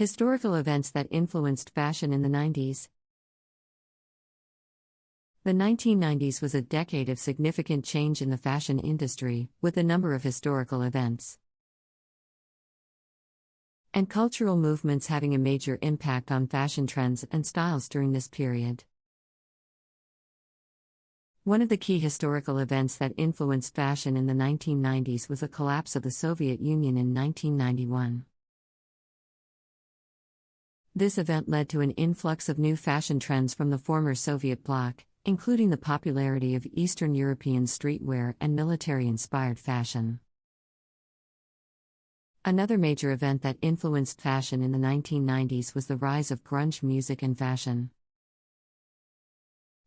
Historical events that influenced fashion in the 90s. The 1990s was a decade of significant change in the fashion industry, with a number of historical events and cultural movements having a major impact on fashion trends and styles during this period. One of the key historical events that influenced fashion in the 1990s was the collapse of the Soviet Union in 1991. This event led to an influx of new fashion trends from the former Soviet bloc, including the popularity of Eastern European streetwear and military-inspired fashion. Another major event that influenced fashion in the 1990s was the rise of grunge music and fashion.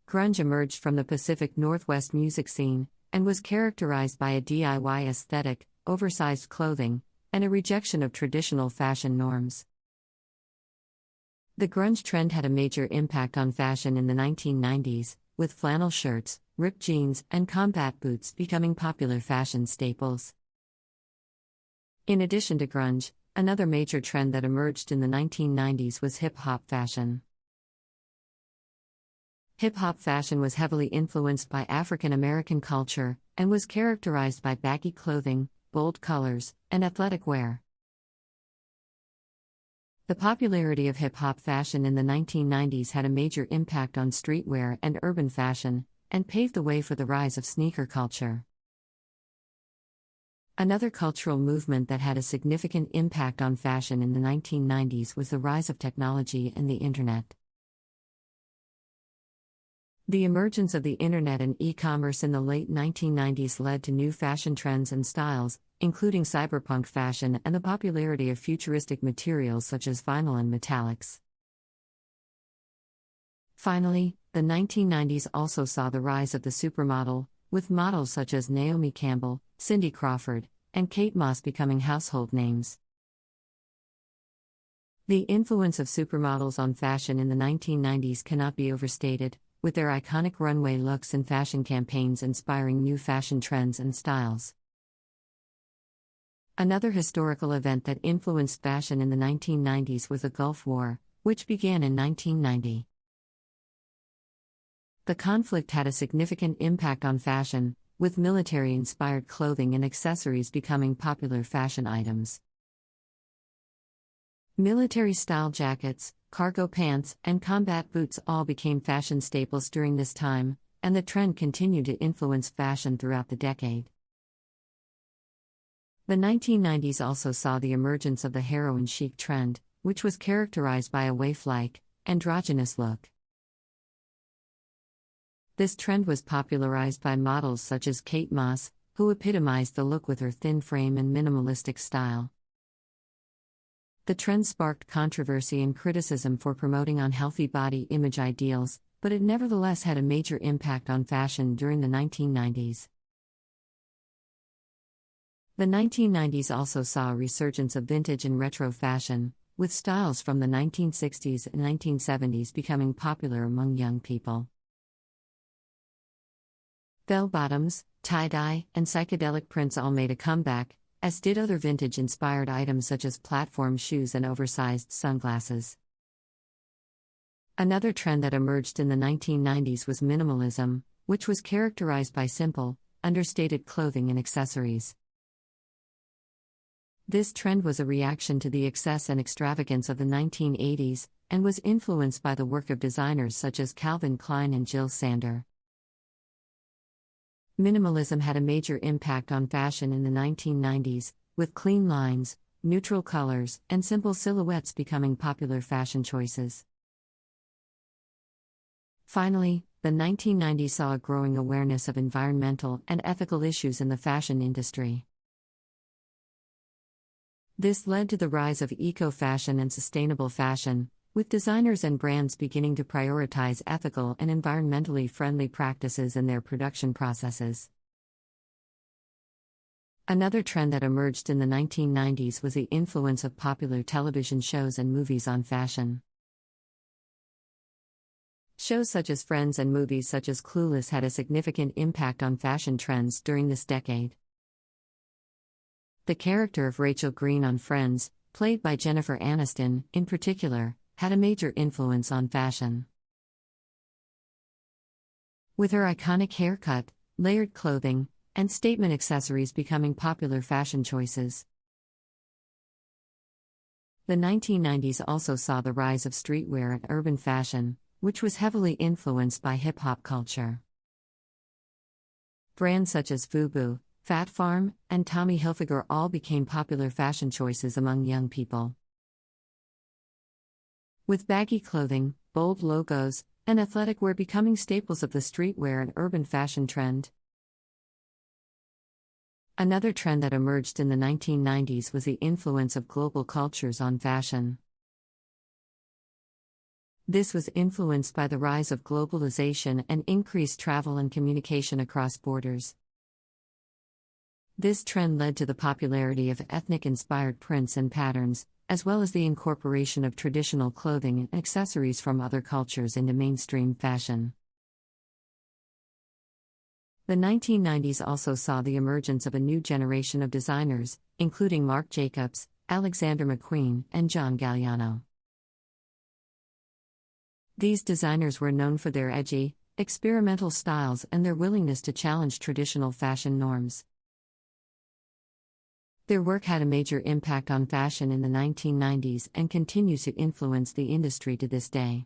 Grunge emerged from the Pacific Northwest music scene, and was characterized by a DIY aesthetic, oversized clothing, and a rejection of traditional fashion norms. The grunge trend had a major impact on fashion in the 1990s, with flannel shirts, ripped jeans, and combat boots becoming popular fashion staples. In addition to grunge, another major trend that emerged in the 1990s was hip-hop fashion. Hip-hop fashion was heavily influenced by African American culture, and was characterized by baggy clothing, bold colors, and athletic wear. The popularity of hip-hop fashion in the 1990s had a major impact on streetwear and urban fashion, and paved the way for the rise of sneaker culture. Another cultural movement that had a significant impact on fashion in the 1990s was the rise of technology and the Internet. The emergence of the Internet and e-commerce in the late 1990s led to new fashion trends and styles, including cyberpunk fashion and the popularity of futuristic materials such as vinyl and metallics. Finally, the 1990s also saw the rise of the supermodel, with models such as Naomi Campbell, Cindy Crawford, and Kate Moss becoming household names. The influence of supermodels on fashion in the 1990s cannot be overstated, with their iconic runway looks and fashion campaigns inspiring new fashion trends and styles. Another historical event that influenced fashion in the 1990s was the Gulf War, which began in 1990. The conflict had a significant impact on fashion, with military-inspired clothing and accessories becoming popular fashion items. Military-style jackets, cargo pants, and combat boots all became fashion staples during this time, and the trend continued to influence fashion throughout the decade. The 1990s also saw the emergence of the heroin chic trend, which was characterized by a waif-like, androgynous look. This trend was popularized by models such as Kate Moss, who epitomized the look with her thin frame and minimalistic style. The trend sparked controversy and criticism for promoting unhealthy body image ideals, but it nevertheless had a major impact on fashion during the 1990s. The 1990s also saw a resurgence of vintage and retro fashion, with styles from the 1960s and 1970s becoming popular among young people. Bell-bottoms, tie-dye, and psychedelic prints all made a comeback, as did other vintage-inspired items such as platform shoes and oversized sunglasses. Another trend that emerged in the 1990s was minimalism, which was characterized by simple, understated clothing and accessories. This trend was a reaction to the excess and extravagance of the 1980s, and was influenced by the work of designers such as Calvin Klein and Jill Sander. Minimalism had a major impact on fashion in the 1990s, with clean lines, neutral colors, and simple silhouettes becoming popular fashion choices. Finally, the 1990s saw a growing awareness of environmental and ethical issues in the fashion industry. This led to the rise of eco-fashion and sustainable fashion, with designers and brands beginning to prioritize ethical and environmentally friendly practices in their production processes. Another trend that emerged in the 1990s was the influence of popular television shows and movies on fashion. Shows such as Friends and movies such as Clueless had a significant impact on fashion trends during this decade. The character of Rachel Green on Friends, played by Jennifer Aniston, in particular, had a major influence on fashion. With her iconic haircut, layered clothing, and statement accessories becoming popular fashion choices. The 1990s also saw the rise of streetwear and urban fashion, which was heavily influenced by hip-hop culture. Brands such as FUBU, Phat Farm, and Tommy Hilfiger all became popular fashion choices among young people. With baggy clothing, bold logos, and athletic wear becoming staples of the streetwear and urban fashion trend. Another trend that emerged in the 1990s was the influence of global cultures on fashion. This was influenced by the rise of globalization and increased travel and communication across borders. This trend led to the popularity of ethnic-inspired prints and patterns, as well as the incorporation of traditional clothing and accessories from other cultures into mainstream fashion. The 1990s also saw the emergence of a new generation of designers, including Marc Jacobs, Alexander McQueen, and John Galliano. These designers were known for their edgy, experimental styles and their willingness to challenge traditional fashion norms. Their work had a major impact on fashion in the 1990s and continues to influence the industry to this day.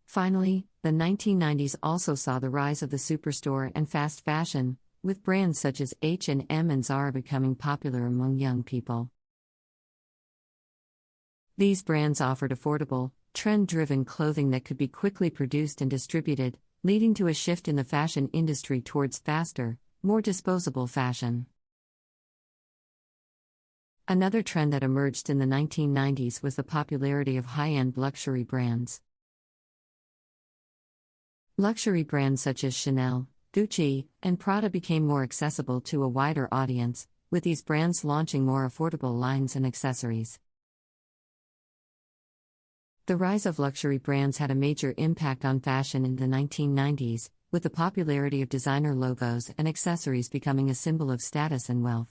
Finally, the 1990s also saw the rise of the superstore and fast fashion, with brands such as H&M and Zara becoming popular among young people. These brands offered affordable, trend-driven clothing that could be quickly produced and distributed, leading to a shift in the fashion industry towards faster, more disposable fashion. Another trend that emerged in the 1990s was the popularity of high-end luxury brands. Luxury brands such as Chanel, Gucci, and Prada became more accessible to a wider audience, with these brands launching more affordable lines and accessories. The rise of luxury brands had a major impact on fashion in the 1990s, with the popularity of designer logos and accessories becoming a symbol of status and wealth.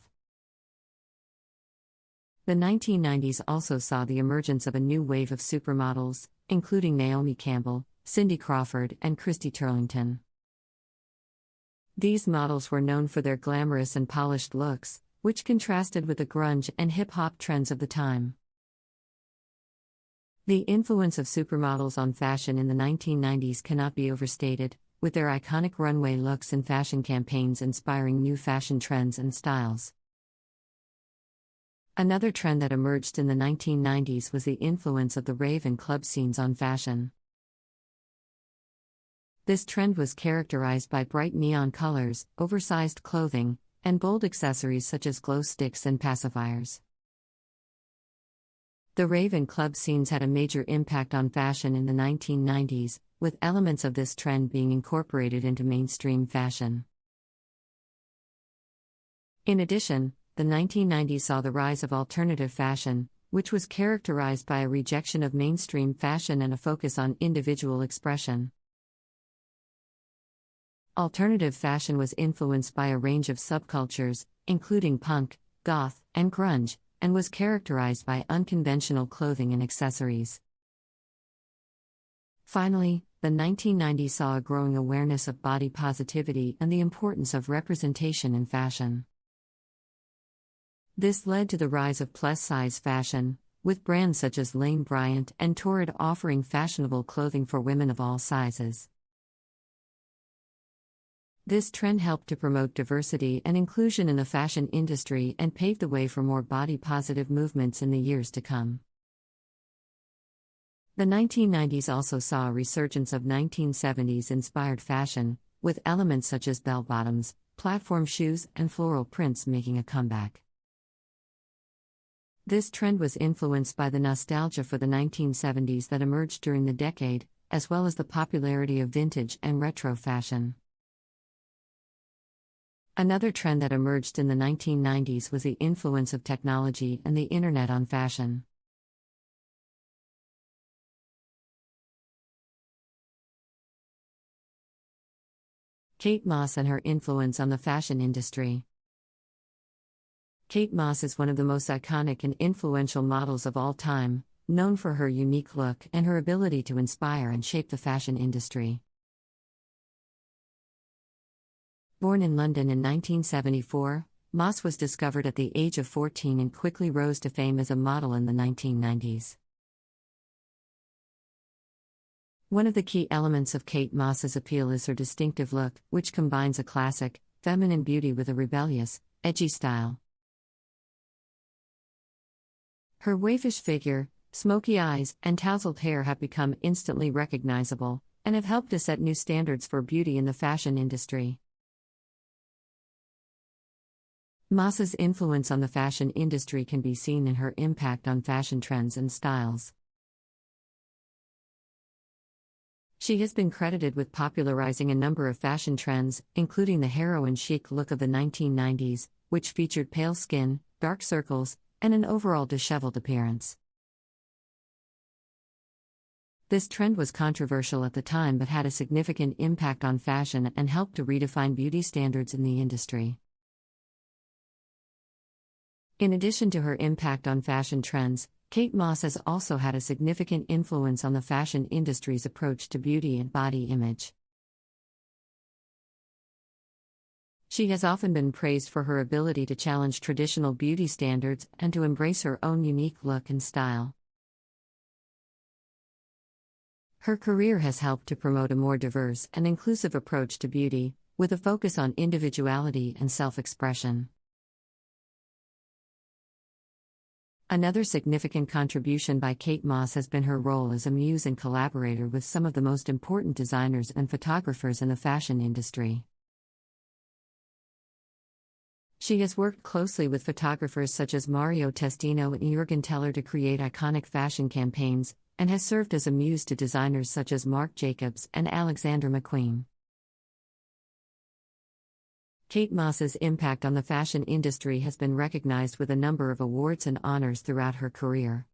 The 1990s also saw the emergence of a new wave of supermodels, including Naomi Campbell, Cindy Crawford, and Christy Turlington. These models were known for their glamorous and polished looks, which contrasted with the grunge and hip-hop trends of the time. The influence of supermodels on fashion in the 1990s cannot be overstated, with their iconic runway looks and fashion campaigns inspiring new fashion trends and styles. Another trend that emerged in the 1990s was the influence of the rave and club scenes on fashion. This trend was characterized by bright neon colors, oversized clothing, and bold accessories such as glow sticks and pacifiers. The rave and club scenes had a major impact on fashion in the 1990s, with elements of this trend being incorporated into mainstream fashion. In addition, the 1990s saw the rise of alternative fashion, which was characterized by a rejection of mainstream fashion and a focus on individual expression. Alternative fashion was influenced by a range of subcultures, including punk, goth, and grunge, and was characterized by unconventional clothing and accessories. Finally, the 1990s saw a growing awareness of body positivity and the importance of representation in fashion. This led to the rise of plus-size fashion, with brands such as Lane Bryant and Torrid offering fashionable clothing for women of all sizes. This trend helped to promote diversity and inclusion in the fashion industry and paved the way for more body-positive movements in the years to come. The 1990s also saw a resurgence of 1970s-inspired fashion, with elements such as bell-bottoms, platform shoes, and floral prints making a comeback. This trend was influenced by the nostalgia for the 1970s that emerged during the decade, as well as the popularity of vintage and retro fashion. Another trend that emerged in the 1990s was the influence of technology and the internet on fashion. Kate Moss and her influence on the fashion industry. Kate Moss is one of the most iconic and influential models of all time, known for her unique look and her ability to inspire and shape the fashion industry. Born in London in 1974, Moss was discovered at the age of 14 and quickly rose to fame as a model in the 1990s. One of the key elements of Kate Moss's appeal is her distinctive look, which combines a classic, feminine beauty with a rebellious, edgy style. Her waifish figure, smoky eyes, and tousled hair have become instantly recognizable, and have helped to set new standards for beauty in the fashion industry. Moss's influence on the fashion industry can be seen in her impact on fashion trends and styles. She has been credited with popularizing a number of fashion trends, including the heroin chic look of the 1990s, which featured pale skin, dark circles, and an overall disheveled appearance. This trend was controversial at the time but had a significant impact on fashion and helped to redefine beauty standards in the industry. In addition to her impact on fashion trends, Kate Moss has also had a significant influence on the fashion industry's approach to beauty and body image. She has often been praised for her ability to challenge traditional beauty standards and to embrace her own unique look and style. Her career has helped to promote a more diverse and inclusive approach to beauty, with a focus on individuality and self-expression. Another significant contribution by Kate Moss has been her role as a muse and collaborator with some of the most important designers and photographers in the fashion industry. She has worked closely with photographers such as Mario Testino and Jürgen Teller to create iconic fashion campaigns, and has served as a muse to designers such as Marc Jacobs and Alexander McQueen. Kate Moss's impact on the fashion industry has been recognized with a number of awards and honors throughout her career.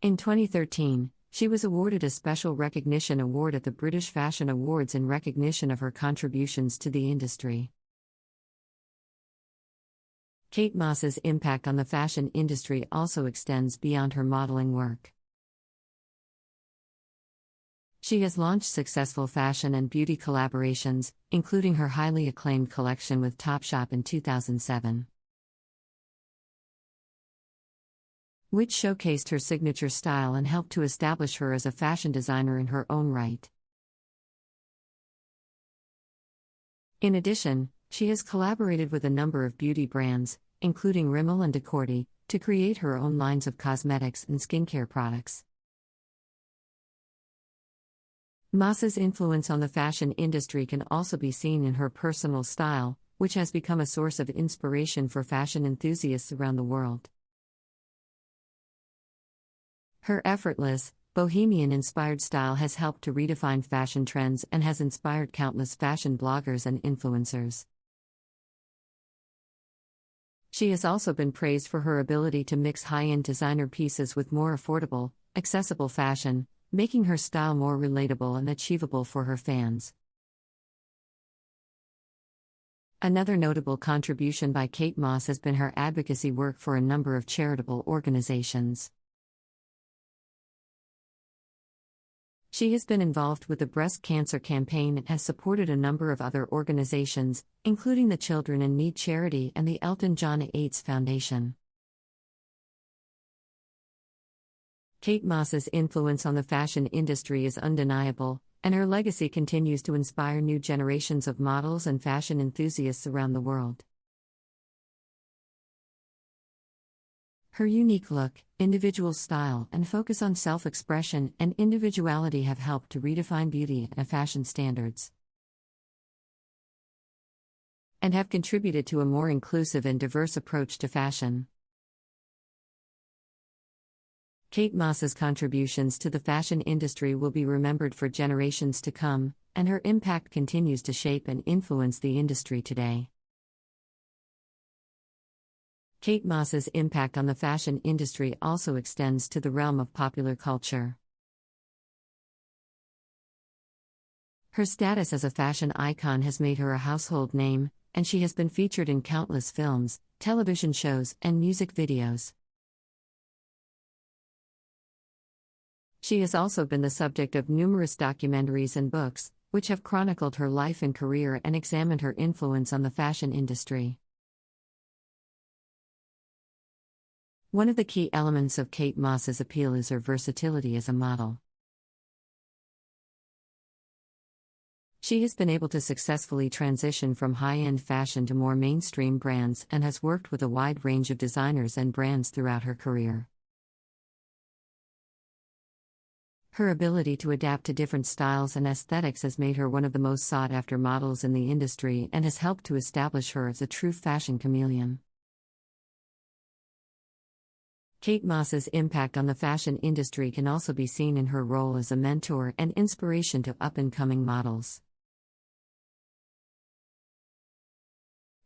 In 2013, she was awarded a Special Recognition Award at the British Fashion Awards in recognition of her contributions to the industry. Kate Moss's impact on the fashion industry also extends beyond her modeling work. She has launched successful fashion and beauty collaborations, including her highly acclaimed collection with Topshop in 2007, which showcased her signature style and helped to establish her as a fashion designer in her own right. In addition, she has collaborated with a number of beauty brands, including Rimmel and Decorti, to create her own lines of cosmetics and skincare products. Moss's influence on the fashion industry can also be seen in her personal style, which has become a source of inspiration for fashion enthusiasts around the world. Her effortless, bohemian-inspired style has helped to redefine fashion trends and has inspired countless fashion bloggers and influencers. She has also been praised for her ability to mix high-end designer pieces with more affordable, accessible fashion, making her style more relatable and achievable for her fans. Another notable contribution by Kate Moss has been her advocacy work for a number of charitable organizations. She has been involved with the breast cancer campaign and has supported a number of other organizations, including the Children in Need charity and the Elton John AIDS Foundation. Kate Moss's influence on the fashion industry is undeniable, and her legacy continues to inspire new generations of models and fashion enthusiasts around the world. Her unique look, individual style, and focus on self-expression and individuality have helped to redefine beauty and fashion standards, and have contributed to a more inclusive and diverse approach to fashion. Kate Moss's contributions to the fashion industry will be remembered for generations to come, and her impact continues to shape and influence the industry today. Kate Moss's impact on the fashion industry also extends to the realm of popular culture. Her status as a fashion icon has made her a household name, and she has been featured in countless films, television shows, and music videos. She has also been the subject of numerous documentaries and books, which have chronicled her life and career and examined her influence on the fashion industry. One of the key elements of Kate Moss's appeal is her versatility as a model. She has been able to successfully transition from high-end fashion to more mainstream brands and has worked with a wide range of designers and brands throughout her career. Her ability to adapt to different styles and aesthetics has made her one of the most sought-after models in the industry and has helped to establish her as a true fashion chameleon. Kate Moss's impact on the fashion industry can also be seen in her role as a mentor and inspiration to up-and-coming models.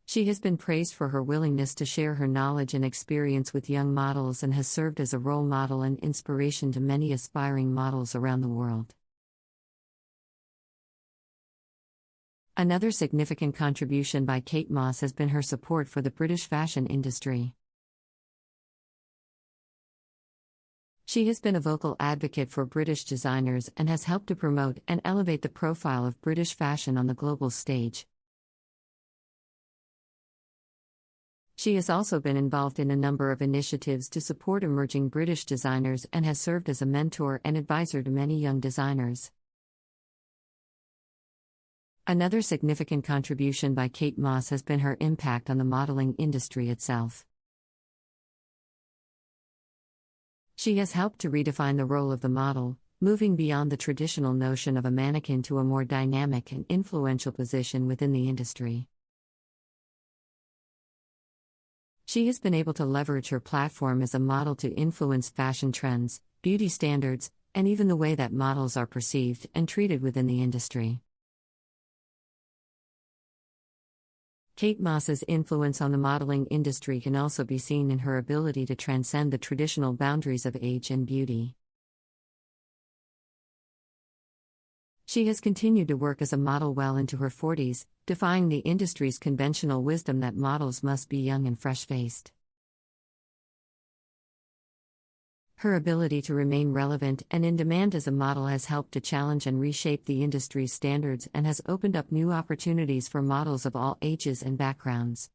She has been praised for her willingness to share her knowledge and experience with young models and has served as a role model and inspiration to many aspiring models around the world. Another significant contribution by Kate Moss has been her support for the British fashion industry. She has been a vocal advocate for British designers and has helped to promote and elevate the profile of British fashion on the global stage. She has also been involved in a number of initiatives to support emerging British designers and has served as a mentor and advisor to many young designers. Another significant contribution by Kate Moss has been her impact on the modeling industry itself. She has helped to redefine the role of the model, moving beyond the traditional notion of a mannequin to a more dynamic and influential position within the industry. She has been able to leverage her platform as a model to influence fashion trends, beauty standards, and even the way that models are perceived and treated within the industry. Kate Moss's influence on the modeling industry can also be seen in her ability to transcend the traditional boundaries of age and beauty. She has continued to work as a model well into her 40s, defying the industry's conventional wisdom that models must be young and fresh-faced. Her ability to remain relevant and in demand as a model has helped to challenge and reshape the industry's standards and has opened up new opportunities for models of all ages and backgrounds.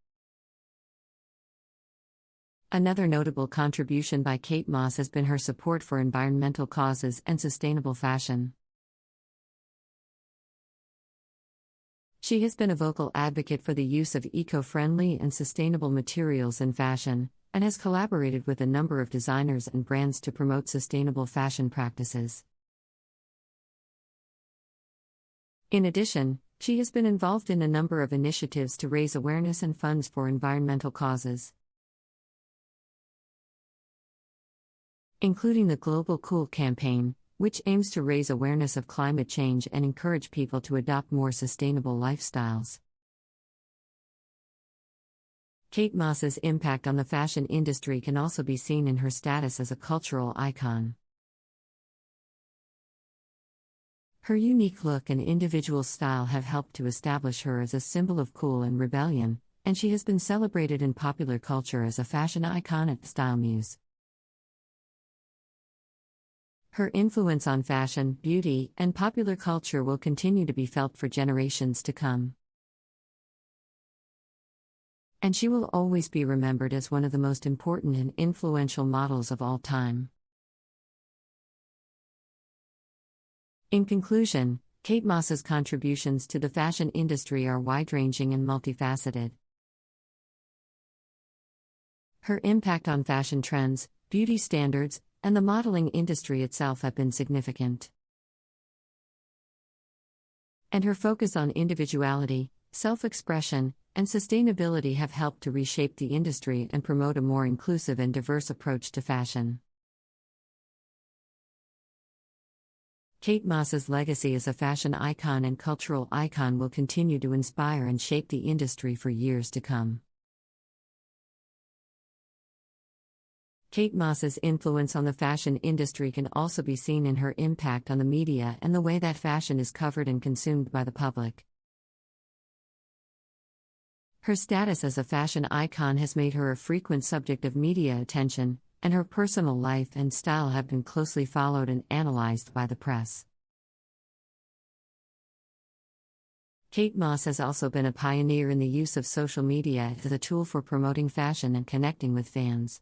Another notable contribution by Kate Moss has been her support for environmental causes and sustainable fashion. She has been a vocal advocate for the use of eco-friendly and sustainable materials in fashion, and has collaborated with a number of designers and brands to promote sustainable fashion practices. In addition, she has been involved in a number of initiatives to raise awareness and funds for environmental causes, including the Global Cool campaign, which aims to raise awareness of climate change and encourage people to adopt more sustainable lifestyles. Kate Moss's impact on the fashion industry can also be seen in her status as a cultural icon. Her unique look and individual style have helped to establish her as a symbol of cool and rebellion, and she has been celebrated in popular culture as a fashion icon and style muse. Her influence on fashion, beauty, and popular culture will continue to be felt for generations to come. And she will always be remembered as one of the most important and influential models of all time. In conclusion, Kate Moss's contributions to the fashion industry are wide-ranging and multifaceted. Her impact on fashion trends, beauty standards, and the modeling industry itself have been significant. And her focus on individuality, self-expression, and sustainability have helped to reshape the industry and promote a more inclusive and diverse approach to fashion. Kate Moss's legacy as a fashion icon and cultural icon will continue to inspire and shape the industry for years to come. Kate Moss's influence on the fashion industry can also be seen in her impact on the media and the way that fashion is covered and consumed by the public. Her status as a fashion icon has made her a frequent subject of media attention, and her personal life and style have been closely followed and analyzed by the press. Kate Moss has also been a pioneer in the use of social media as a tool for promoting fashion and connecting with fans.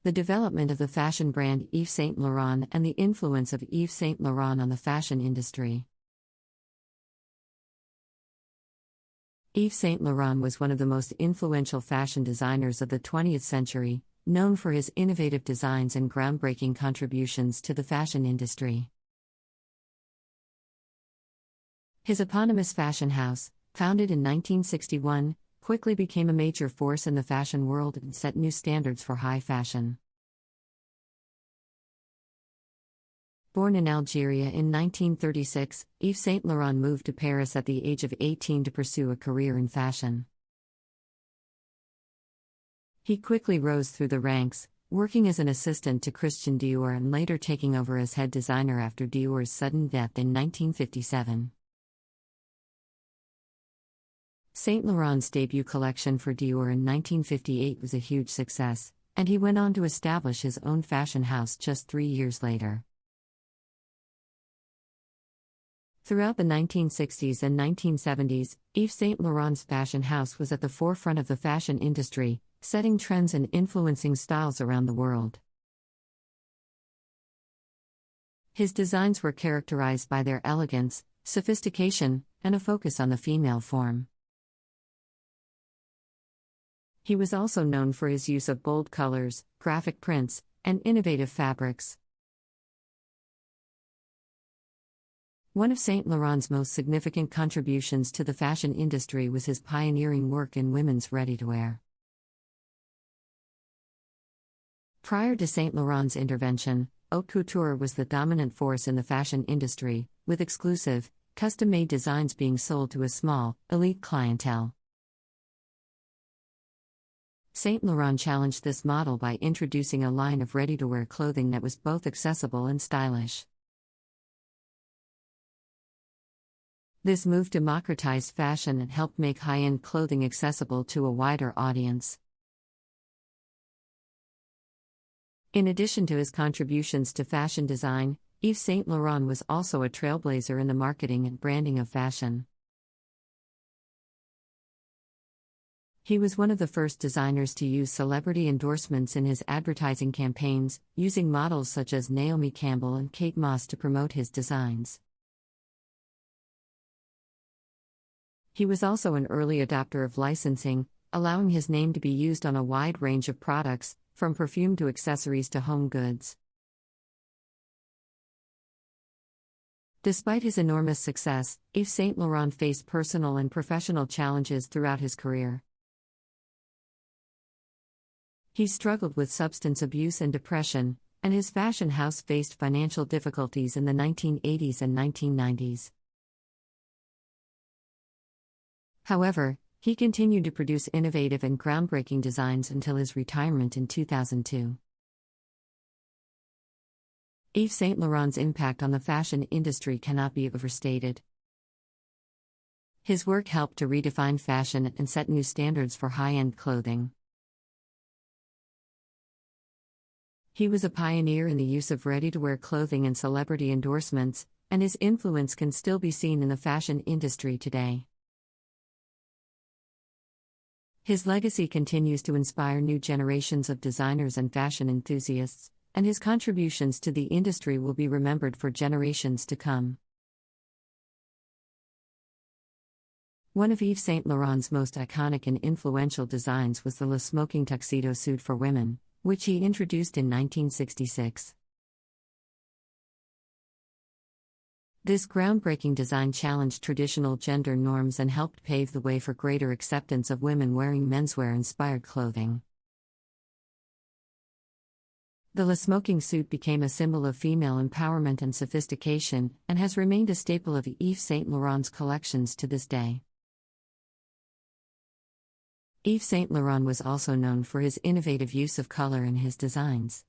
The development of the fashion brand Yves Saint Laurent and the influence of Yves Saint Laurent on the fashion industry. Yves Saint Laurent was one of the most influential fashion designers of the 20th century, known for his innovative designs and groundbreaking contributions to the fashion industry. His eponymous fashion house, founded in 1961, quickly became a major force in the fashion world and set new standards for high fashion. Born in Algeria in 1936, Yves Saint Laurent moved to Paris at the age of 18 to pursue a career in fashion. He quickly rose through the ranks, working as an assistant to Christian Dior and later taking over as head designer after Dior's sudden death in 1957. Saint Laurent's debut collection for Dior in 1958 was a huge success, and he went on to establish his own fashion house just 3 years later. Throughout the 1960s and 1970s, Yves Saint Laurent's fashion house was at the forefront of the fashion industry, setting trends and influencing styles around the world. His designs were characterized by their elegance, sophistication, and a focus on the female form. He was also known for his use of bold colors, graphic prints, and innovative fabrics. One of Saint Laurent's most significant contributions to the fashion industry was his pioneering work in women's ready-to-wear. Prior to Saint Laurent's intervention, haute couture was the dominant force in the fashion industry, with exclusive, custom-made designs being sold to a small, elite clientele. Saint Laurent challenged this model by introducing a line of ready-to-wear clothing that was both accessible and stylish. This move democratized fashion and helped make high-end clothing accessible to a wider audience. In addition to his contributions to fashion design, Yves Saint Laurent was also a trailblazer in the marketing and branding of fashion. He was one of the first designers to use celebrity endorsements in his advertising campaigns, using models such as Naomi Campbell and Kate Moss to promote his designs. He was also an early adopter of licensing, allowing his name to be used on a wide range of products, from perfume to accessories to home goods. Despite his enormous success, Yves Saint Laurent faced personal and professional challenges throughout his career. He struggled with substance abuse and depression, and his fashion house faced financial difficulties in the 1980s and 1990s. However, he continued to produce innovative and groundbreaking designs until his retirement in 2002. Yves Saint Laurent's impact on the fashion industry cannot be overstated. His work helped to redefine fashion and set new standards for high-end clothing. He was a pioneer in the use of ready-to-wear clothing and celebrity endorsements, and his influence can still be seen in the fashion industry today. His legacy continues to inspire new generations of designers and fashion enthusiasts, and his contributions to the industry will be remembered for generations to come. One of Yves Saint Laurent's most iconic and influential designs was the Le Smoking tuxedo suit for women, which he introduced in 1966. This groundbreaking design challenged traditional gender norms and helped pave the way for greater acceptance of women wearing menswear-inspired clothing. The Le Smoking suit became a symbol of female empowerment and sophistication, and has remained a staple of Yves Saint Laurent's collections to this day. Yves Saint Laurent was also known for his innovative use of color in his designs.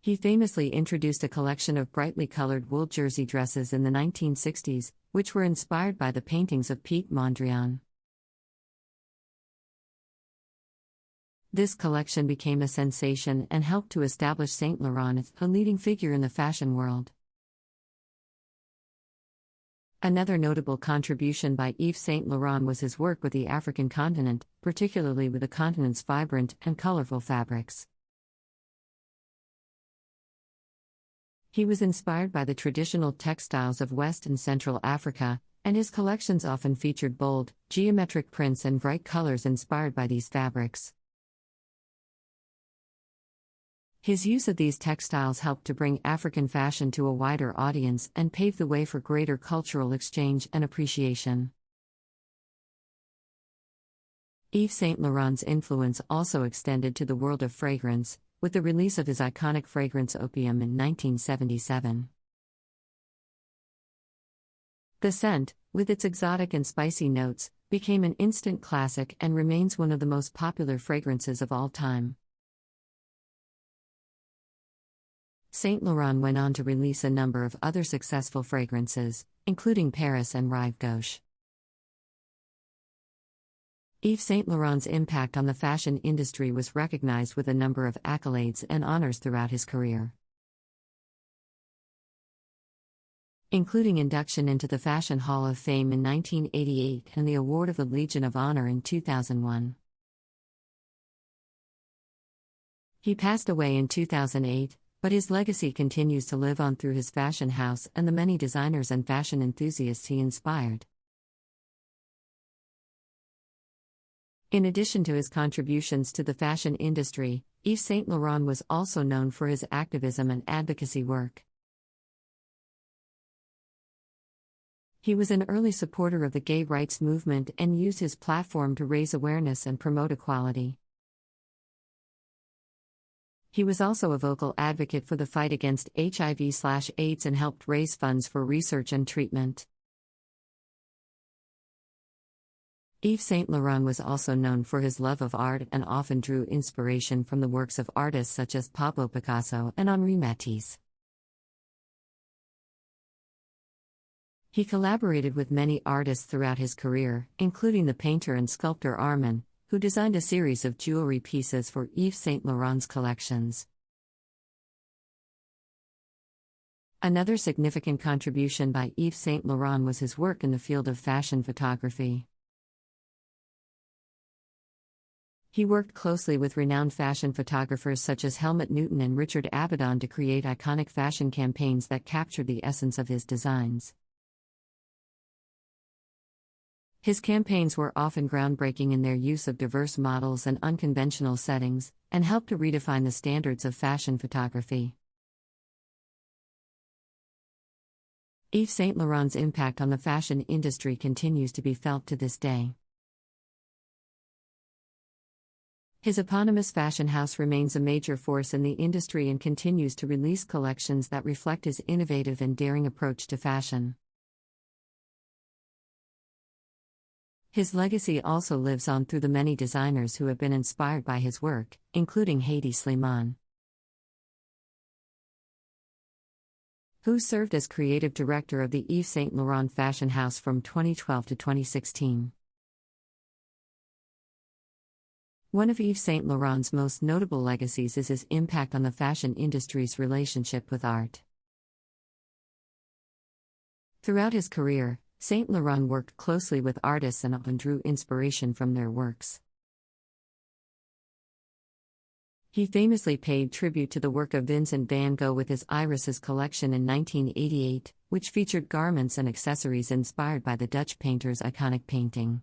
He famously introduced a collection of brightly colored wool jersey dresses in the 1960s, which were inspired by the paintings of Piet Mondrian. This collection became a sensation and helped to establish Saint Laurent as a leading figure in the fashion world. Another notable contribution by Yves Saint Laurent was his work with the African continent, particularly with the continent's vibrant and colorful fabrics. He was inspired by the traditional textiles of West and Central Africa, and his collections often featured bold, geometric prints and bright colors inspired by these fabrics. His use of these textiles helped to bring African fashion to a wider audience and pave the way for greater cultural exchange and appreciation. Yves Saint Laurent's influence also extended to the world of fragrance, with the release of his iconic fragrance Opium in 1977. The scent, with its exotic and spicy notes, became an instant classic and remains one of the most popular fragrances of all time. Saint Laurent went on to release a number of other successful fragrances, including Paris and Rive Gauche. Yves Saint Laurent's impact on the fashion industry was recognized with a number of accolades and honors throughout his career, including induction into the Fashion Hall of Fame in 1988 and the award of the Legion of Honor in 2001. He passed away in 2008, but his legacy continues to live on through his fashion house and the many designers and fashion enthusiasts he inspired. In addition to his contributions to the fashion industry, Yves Saint Laurent was also known for his activism and advocacy work. He was an early supporter of the gay rights movement and used his platform to raise awareness and promote equality. He was also a vocal advocate for the fight against HIV/AIDS and helped raise funds for research and treatment. Yves Saint Laurent was also known for his love of art and often drew inspiration from the works of artists such as Pablo Picasso and Henri Matisse. He collaborated with many artists throughout his career, including the painter and sculptor Armand, who designed a series of jewelry pieces for Yves Saint Laurent's collections. Another significant contribution by Yves Saint Laurent was his work in the field of fashion photography. He worked closely with renowned fashion photographers such as Helmut Newton and Richard Avedon to create iconic fashion campaigns that captured the essence of his designs. His campaigns were often groundbreaking in their use of diverse models and unconventional settings, and helped to redefine the standards of fashion photography. Yves Saint Laurent's impact on the fashion industry continues to be felt to this day. His eponymous fashion house remains a major force in the industry and continues to release collections that reflect his innovative and daring approach to fashion. His legacy also lives on through the many designers who have been inspired by his work, including Hedi Slimane, who served as creative director of the Yves Saint Laurent Fashion House from 2012 to 2016. One of Yves Saint Laurent's most notable legacies is his impact on the fashion industry's relationship with art. Throughout his career, Saint Laurent worked closely with artists and often drew inspiration from their works. He famously paid tribute to the work of Vincent van Gogh with his Irises collection in 1988, which featured garments and accessories inspired by the Dutch painter's iconic painting.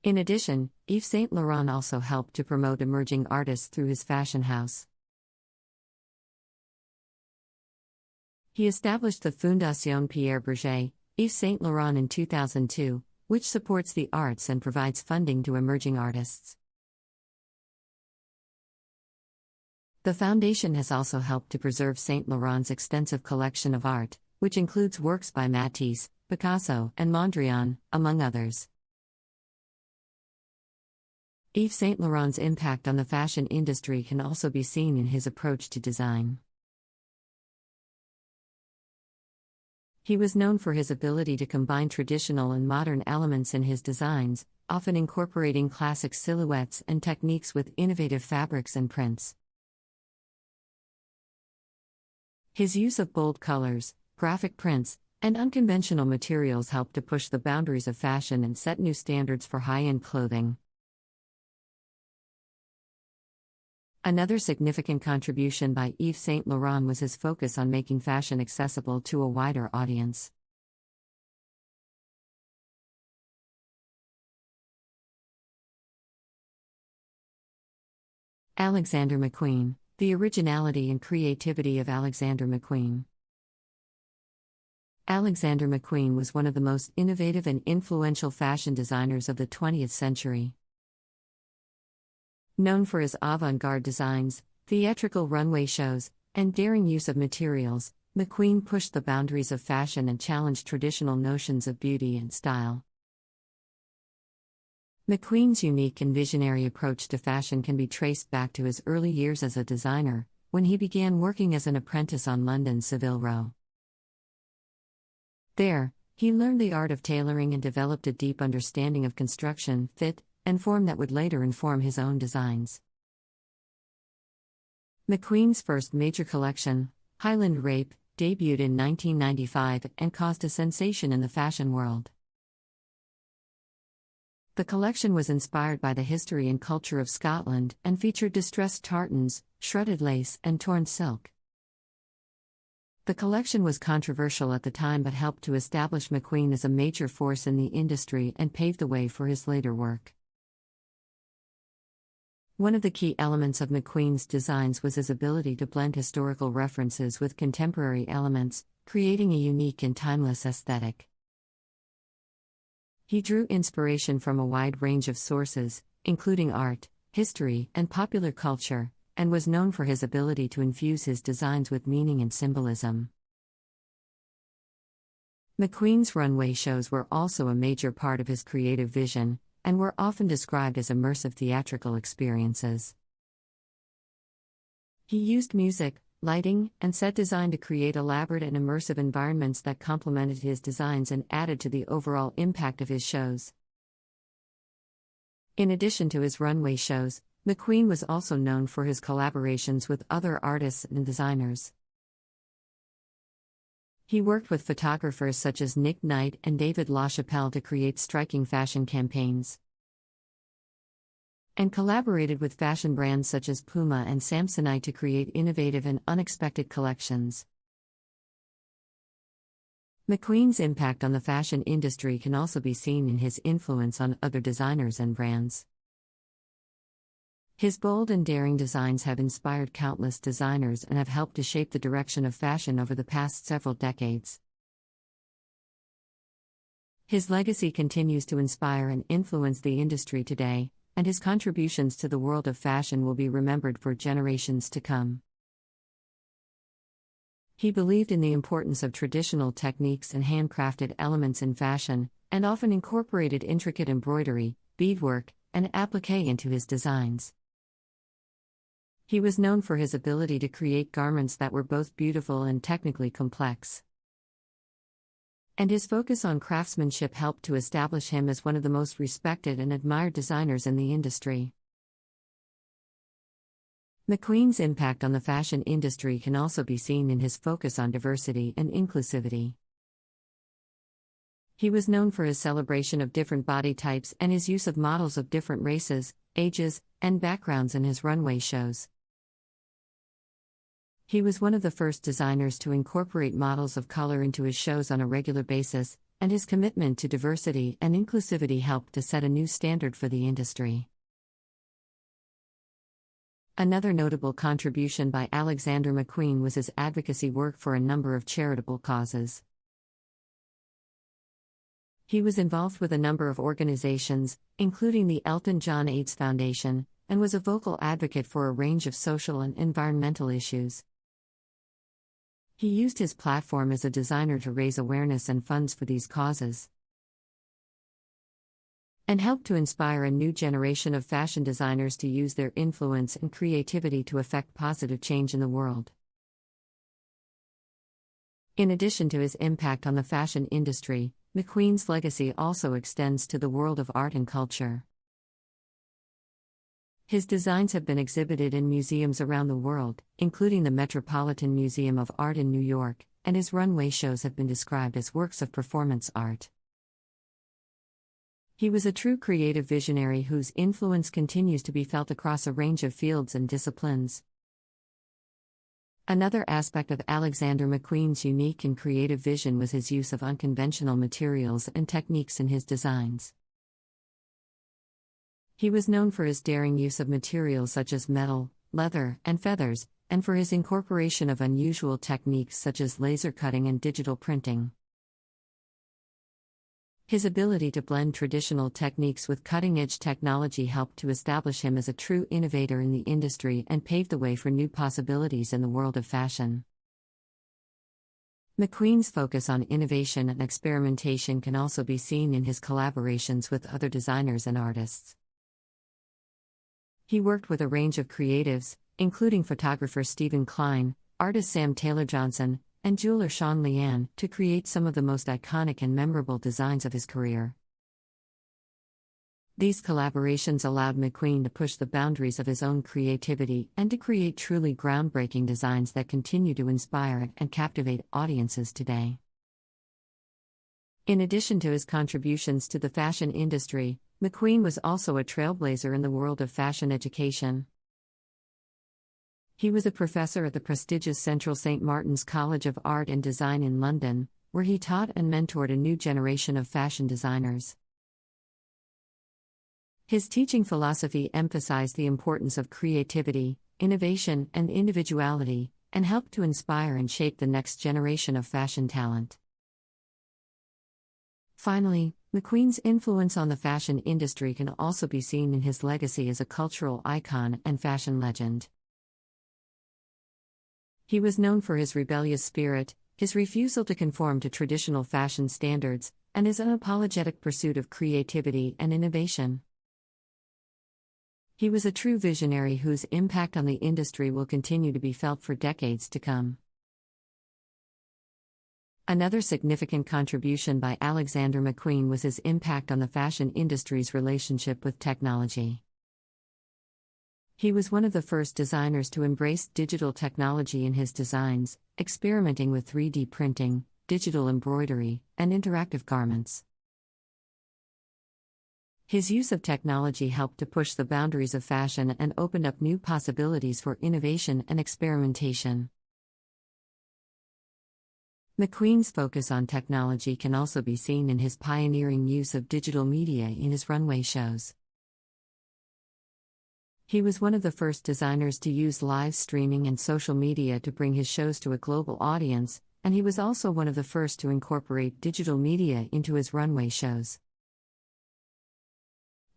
In addition, Yves Saint Laurent also helped to promote emerging artists through his fashion house. He established the Fondation Pierre Bergé, Yves Saint Laurent in 2002, which supports the arts and provides funding to emerging artists. The foundation has also helped to preserve Saint Laurent's extensive collection of art, which includes works by Matisse, Picasso, and Mondrian, among others. Yves Saint Laurent's impact on the fashion industry can also be seen in his approach to design. He was known for his ability to combine traditional and modern elements in his designs, often incorporating classic silhouettes and techniques with innovative fabrics and prints. His use of bold colors, graphic prints, and unconventional materials helped to push the boundaries of fashion and set new standards for high-end clothing. Another significant contribution by Yves Saint Laurent was his focus on making fashion accessible to a wider audience. Alexander McQueen, the originality and creativity of Alexander McQueen. Alexander McQueen was one of the most innovative and influential fashion designers of the 20th century. Known for his avant-garde designs, theatrical runway shows, and daring use of materials, McQueen pushed the boundaries of fashion and challenged traditional notions of beauty and style. McQueen's unique and visionary approach to fashion can be traced back to his early years as a designer, when he began working as an apprentice on London's Savile Row. There, he learned the art of tailoring and developed a deep understanding of construction, fit, and form that would later inform his own designs. McQueen's first major collection, Highland Rape, debuted in 1995 and caused a sensation in the fashion world. The collection was inspired by the history and culture of Scotland and featured distressed tartans, shredded lace, and torn silk. The collection was controversial at the time but helped to establish McQueen as a major force in the industry and paved the way for his later work. One of the key elements of McQueen's designs was his ability to blend historical references with contemporary elements, creating a unique and timeless aesthetic. He drew inspiration from a wide range of sources, including art, history, and popular culture, and was known for his ability to infuse his designs with meaning and symbolism. McQueen's runway shows were also a major part of his creative vision, and were often described as immersive theatrical experiences. He used music, lighting, and set design to create elaborate and immersive environments that complemented his designs and added to the overall impact of his shows. In addition to his runway shows, McQueen was also known for his collaborations with other artists and designers. He worked with photographers such as Nick Knight and David LaChapelle to create striking fashion campaigns, and collaborated with fashion brands such as Puma and Samsonite to create innovative and unexpected collections. McQueen's impact on the fashion industry can also be seen in his influence on other designers and brands. His bold and daring designs have inspired countless designers and have helped to shape the direction of fashion over the past several decades. His legacy continues to inspire and influence the industry today, and his contributions to the world of fashion will be remembered for generations to come. He believed in the importance of traditional techniques and handcrafted elements in fashion, and often incorporated intricate embroidery, beadwork, and applique into his designs. He was known for his ability to create garments that were both beautiful and technically complex. And his focus on craftsmanship helped to establish him as one of the most respected and admired designers in the industry. McQueen's impact on the fashion industry can also be seen in his focus on diversity and inclusivity. He was known for his celebration of different body types and his use of models of different races, ages, and backgrounds in his runway shows. He was one of the first designers to incorporate models of color into his shows on a regular basis, and his commitment to diversity and inclusivity helped to set a new standard for the industry. Another notable contribution by Alexander McQueen was his advocacy work for a number of charitable causes. He was involved with a number of organizations, including the Elton John AIDS Foundation, and was a vocal advocate for a range of social and environmental issues. He used his platform as a designer to raise awareness and funds for these causes. and helped to inspire a new generation of fashion designers to use their influence and creativity to effect positive change in the world. In addition to his impact on the fashion industry, McQueen's legacy also extends to the world of art and culture. His designs have been exhibited in museums around the world, including the Metropolitan Museum of Art in New York, and his runway shows have been described as works of performance art. He was a true creative visionary whose influence continues to be felt across a range of fields and disciplines. Another aspect of Alexander McQueen's unique and creative vision was his use of unconventional materials and techniques in his designs. He was known for his daring use of materials such as metal, leather, and feathers, and for his incorporation of unusual techniques such as laser cutting and digital printing. His ability to blend traditional techniques with cutting-edge technology helped to establish him as a true innovator in the industry and paved the way for new possibilities in the world of fashion. McQueen's focus on innovation and experimentation can also be seen in his collaborations with other designers and artists. He worked with a range of creatives, including photographer Stephen Klein, artist Sam Taylor Johnson, and jeweler Sean Lian, to create some of the most iconic and memorable designs of his career. These collaborations allowed McQueen to push the boundaries of his own creativity and to create truly groundbreaking designs that continue to inspire and captivate audiences today. In addition to his contributions to the fashion industry, McQueen was also a trailblazer in the world of fashion education. He was a professor at the prestigious Central St. Martin's College of Art and Design in London, where he taught and mentored a new generation of fashion designers. His teaching philosophy emphasized the importance of creativity, innovation, and individuality, and helped to inspire and shape the next generation of fashion talent. Finally, McQueen's influence on the fashion industry can also be seen in his legacy as a cultural icon and fashion legend. He was known for his rebellious spirit, his refusal to conform to traditional fashion standards, and his unapologetic pursuit of creativity and innovation. He was a true visionary whose impact on the industry will continue to be felt for decades to come. Another significant contribution by Alexander McQueen was his impact on the fashion industry's relationship with technology. He was one of the first designers to embrace digital technology in his designs, experimenting with 3D printing, digital embroidery, and interactive garments. His use of technology helped to push the boundaries of fashion and opened up new possibilities for innovation and experimentation. McQueen's focus on technology can also be seen in his pioneering use of digital media in his runway shows. He was one of the first designers to use live streaming and social media to bring his shows to a global audience, and he was also one of the first to incorporate digital media into his runway shows.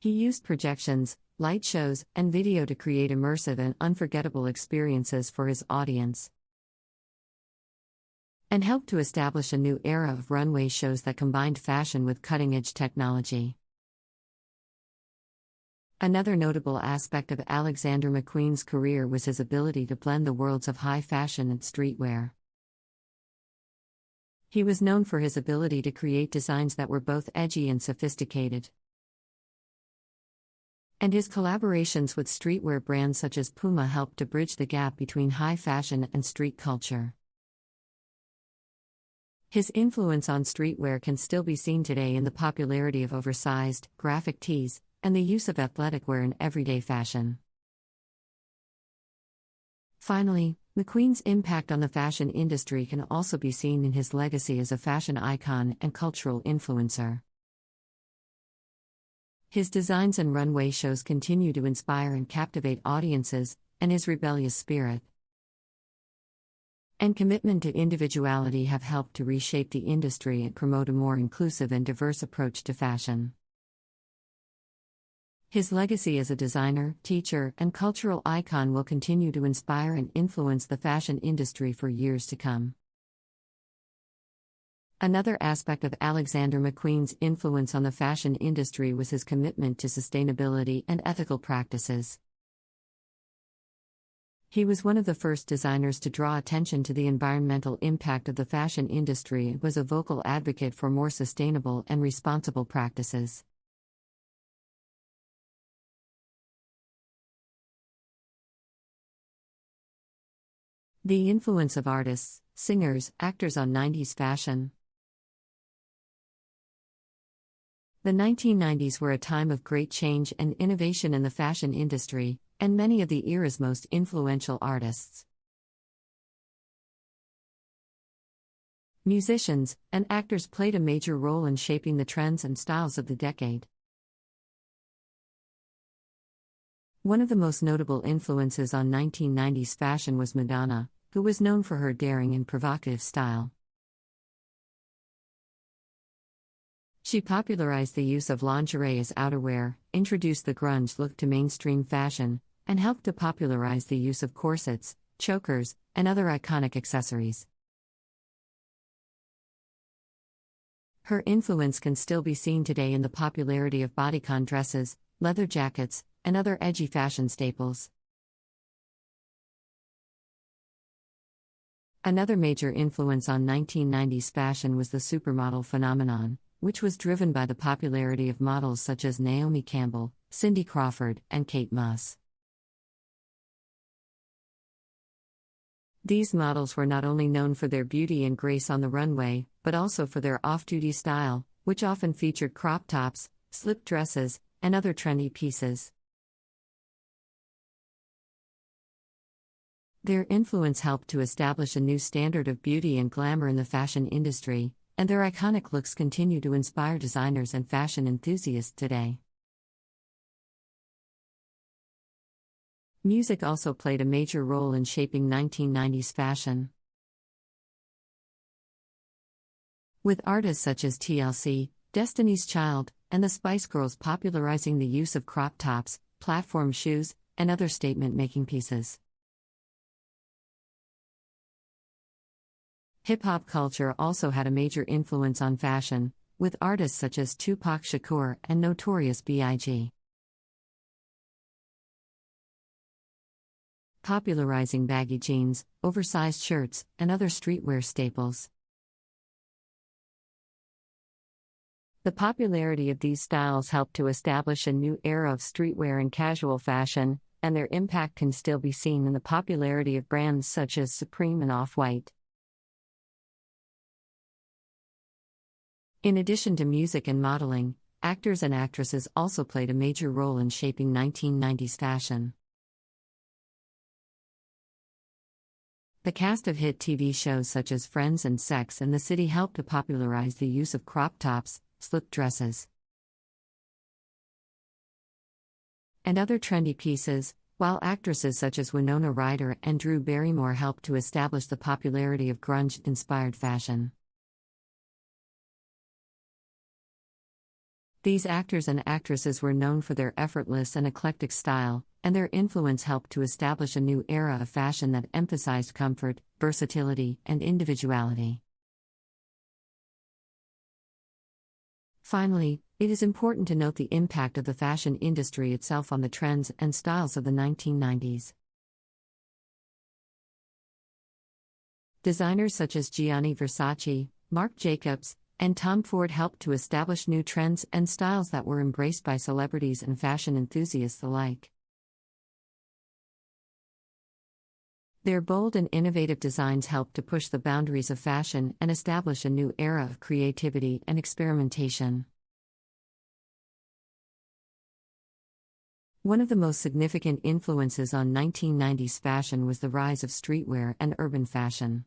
He used projections, light shows, and video to create immersive and unforgettable experiences for his audience, and helped to establish a new era of runway shows that combined fashion with cutting-edge technology. Another notable aspect of Alexander McQueen's career was his ability to blend the worlds of high fashion and streetwear. He was known for his ability to create designs that were both edgy and sophisticated. And his collaborations with streetwear brands such as Puma helped to bridge the gap between high fashion and street culture. His influence on streetwear can still be seen today in the popularity of oversized, graphic tees, and the use of athletic wear in everyday fashion. Finally, McQueen's impact on the fashion industry can also be seen in his legacy as a fashion icon and cultural influencer. His designs and runway shows continue to inspire and captivate audiences, and his rebellious spirit and commitment to individuality have helped to reshape the industry and promote a more inclusive and diverse approach to fashion. His legacy as a designer, teacher, and cultural icon will continue to inspire and influence the fashion industry for years to come. Another aspect of Alexander McQueen's influence on the fashion industry was his commitment to sustainability and ethical practices. He was one of the first designers to draw attention to the environmental impact of the fashion industry and was a vocal advocate for more sustainable and responsible practices. The influence of artists, singers, actors on 90s fashion. The 1990s were a time of great change and innovation in the fashion industry, and many of the era's most influential artists, musicians, and actors played a major role in shaping the trends and styles of the decade. One of the most notable influences on 1990s fashion was Madonna, who was known for her daring and provocative style. She popularized the use of lingerie as outerwear, introduced the grunge look to mainstream fashion, and helped to popularize the use of corsets, chokers, and other iconic accessories. Her influence can still be seen today in the popularity of bodycon dresses, leather jackets, and other edgy fashion staples. Another major influence on 1990s fashion was the supermodel phenomenon, which was driven by the popularity of models such as Naomi Campbell, Cindy Crawford, and Kate Moss. These models were not only known for their beauty and grace on the runway, but also for their off-duty style, which often featured crop tops, slip dresses, and other trendy pieces. Their influence helped to establish a new standard of beauty and glamour in the fashion industry, and their iconic looks continue to inspire designers and fashion enthusiasts today. Music also played a major role in shaping 1990s fashion, with artists such as TLC, Destiny's Child, and the Spice Girls popularizing the use of crop tops, platform shoes, and other statement-making pieces. Hip-hop culture also had a major influence on fashion, with artists such as Tupac Shakur and Notorious B.I.G. popularizing baggy jeans, oversized shirts, and other streetwear staples. The popularity of these styles helped to establish a new era of streetwear and casual fashion, and their impact can still be seen in the popularity of brands such as Supreme and Off-White. In addition to music and modeling, actors and actresses also played a major role in shaping 1990s fashion. The cast of hit TV shows such as Friends and Sex and the City helped to popularize the use of crop tops, slip dresses, and other trendy pieces, while actresses such as Winona Ryder and Drew Barrymore helped to establish the popularity of grunge-inspired fashion. These actors and actresses were known for their effortless and eclectic style, and their influence helped to establish a new era of fashion that emphasized comfort, versatility, and individuality. Finally, it is important to note the impact of the fashion industry itself on the trends and styles of the 1990s. Designers such as Gianni Versace, Marc Jacobs, and Tom Ford helped to establish new trends and styles that were embraced by celebrities and fashion enthusiasts alike. Their bold and innovative designs helped to push the boundaries of fashion and establish a new era of creativity and experimentation. One of the most significant influences on 1990s fashion was the rise of streetwear and urban fashion.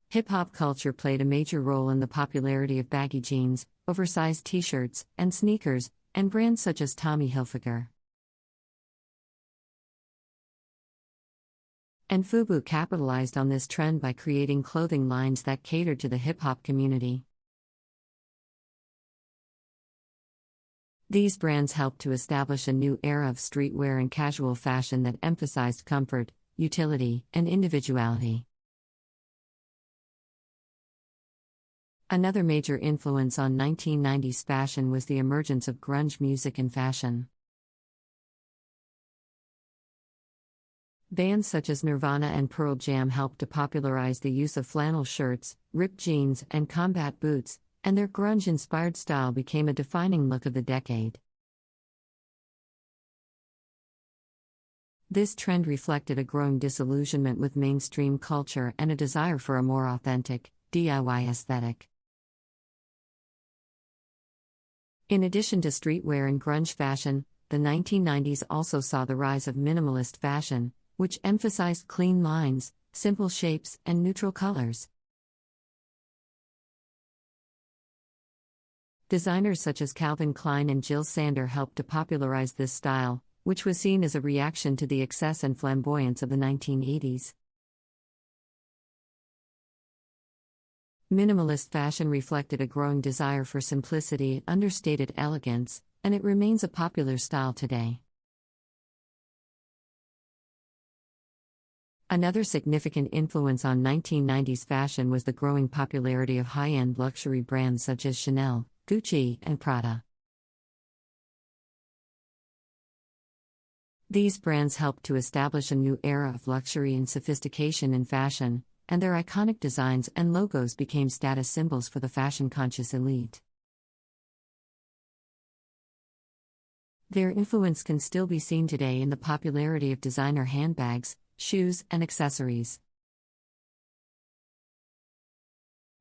Hip-hop culture played a major role in the popularity of baggy jeans, oversized t-shirts, and sneakers, and brands such as Tommy Hilfiger and FUBU capitalized on this trend by creating clothing lines that catered to the hip-hop community. These brands helped to establish a new era of streetwear and casual fashion that emphasized comfort, utility, and individuality. Another major influence on 1990s fashion was the emergence of grunge music and fashion. Bands such as Nirvana and Pearl Jam helped to popularize the use of flannel shirts, ripped jeans, and combat boots, and their grunge-inspired style became a defining look of the decade. This trend reflected a growing disillusionment with mainstream culture and a desire for a more authentic, DIY aesthetic. In addition to streetwear and grunge fashion, the 1990s also saw the rise of minimalist fashion, which emphasized clean lines, simple shapes, and neutral colors. Designers such as Calvin Klein and Jill Sander helped to popularize this style, which was seen as a reaction to the excess and flamboyance of the 1980s. Minimalist fashion reflected a growing desire for simplicity and understated elegance, and it remains a popular style today. Another significant influence on 1990s fashion was the growing popularity of high-end luxury brands such as Chanel, Gucci, and Prada. These brands helped to establish a new era of luxury and sophistication in fashion, and their iconic designs and logos became status symbols for the fashion-conscious elite. Their influence can still be seen today in the popularity of designer handbags, shoes, and accessories.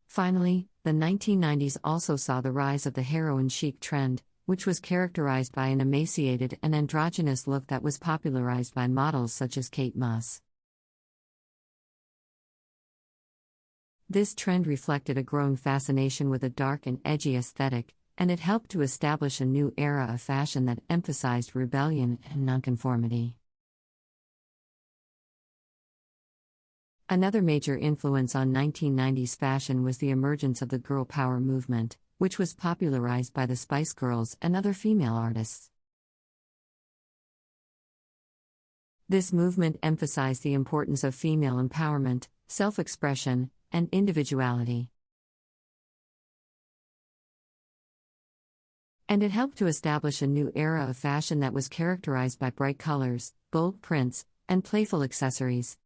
Finally, the 1990s also saw the rise of the heroin chic trend, which was characterized by an emaciated and androgynous look that was popularized by models such as Kate Moss. This trend reflected a growing fascination with a dark and edgy aesthetic, and it helped to establish a new era of fashion that emphasized rebellion and nonconformity. Another major influence on 1990s fashion was the emergence of the girl power movement, which was popularized by the Spice Girls and other female artists. This movement emphasized the importance of female empowerment, self-expression, and individuality. And it helped to establish a new era of fashion that was characterized by bright colors, bold prints, and playful accessories.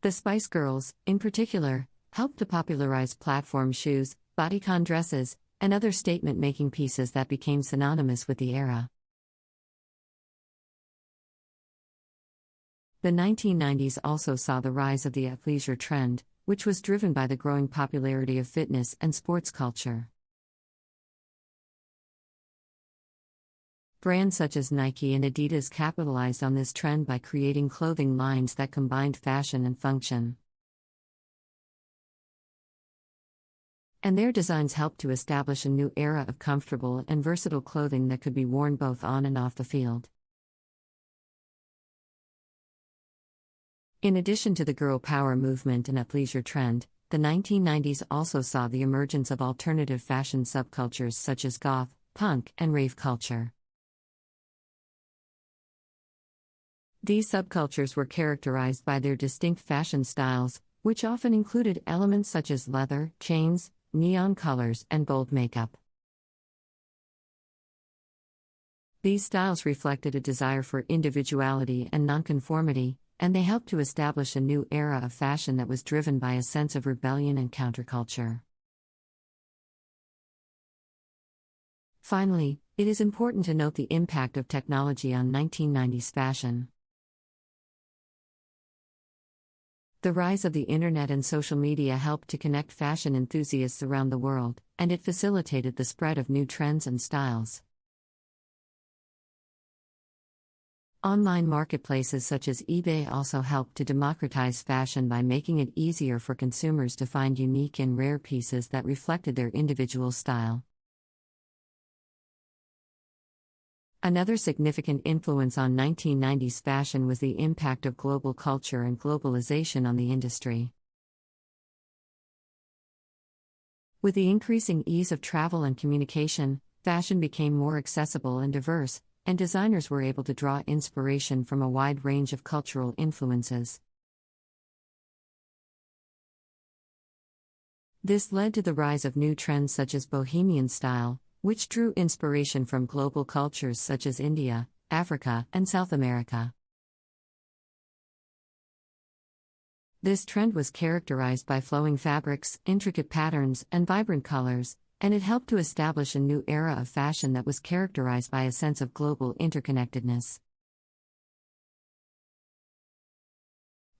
The Spice Girls, in particular, helped to popularize platform shoes, bodycon dresses, and other statement-making pieces that became synonymous with the era. The 1990s also saw the rise of the athleisure trend, which was driven by the growing popularity of fitness and sports culture. Brands such as Nike and Adidas capitalized on this trend by creating clothing lines that combined fashion and function. And their designs helped to establish a new era of comfortable and versatile clothing that could be worn both on and off the field. In addition to the girl power movement and athleisure trend, the 1990s also saw the emergence of alternative fashion subcultures such as goth, punk, and rave culture. These subcultures were characterized by their distinct fashion styles, which often included elements such as leather, chains, neon colors, and bold makeup. These styles reflected a desire for individuality and nonconformity, and they helped to establish a new era of fashion that was driven by a sense of rebellion and counterculture. Finally, it is important to note the impact of technology on 1990s fashion. The rise of the internet and social media helped to connect fashion enthusiasts around the world, and it facilitated the spread of new trends and styles. Online marketplaces such as eBay also helped to democratize fashion by making it easier for consumers to find unique and rare pieces that reflected their individual style. Another significant influence on 1990s fashion was the impact of global culture and globalization on the industry. With the increasing ease of travel and communication, fashion became more accessible and diverse, and designers were able to draw inspiration from a wide range of cultural influences. This led to the rise of new trends such as bohemian style, which drew inspiration from global cultures such as India, Africa, and South America. This trend was characterized by flowing fabrics, intricate patterns, and vibrant colors, and it helped to establish a new era of fashion that was characterized by a sense of global interconnectedness.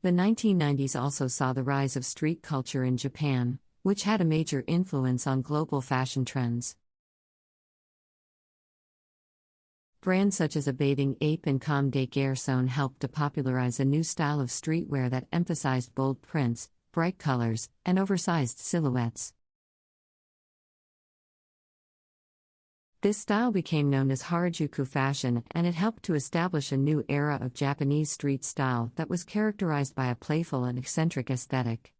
The 1990s also saw the rise of street culture in Japan, which had a major influence on global fashion trends. Brands such as A Bathing Ape and Comme des Garçons helped to popularize a new style of streetwear that emphasized bold prints, bright colors, and oversized silhouettes. This style became known as Harajuku fashion, and it helped to establish a new era of Japanese street style that was characterized by a playful and eccentric aesthetic.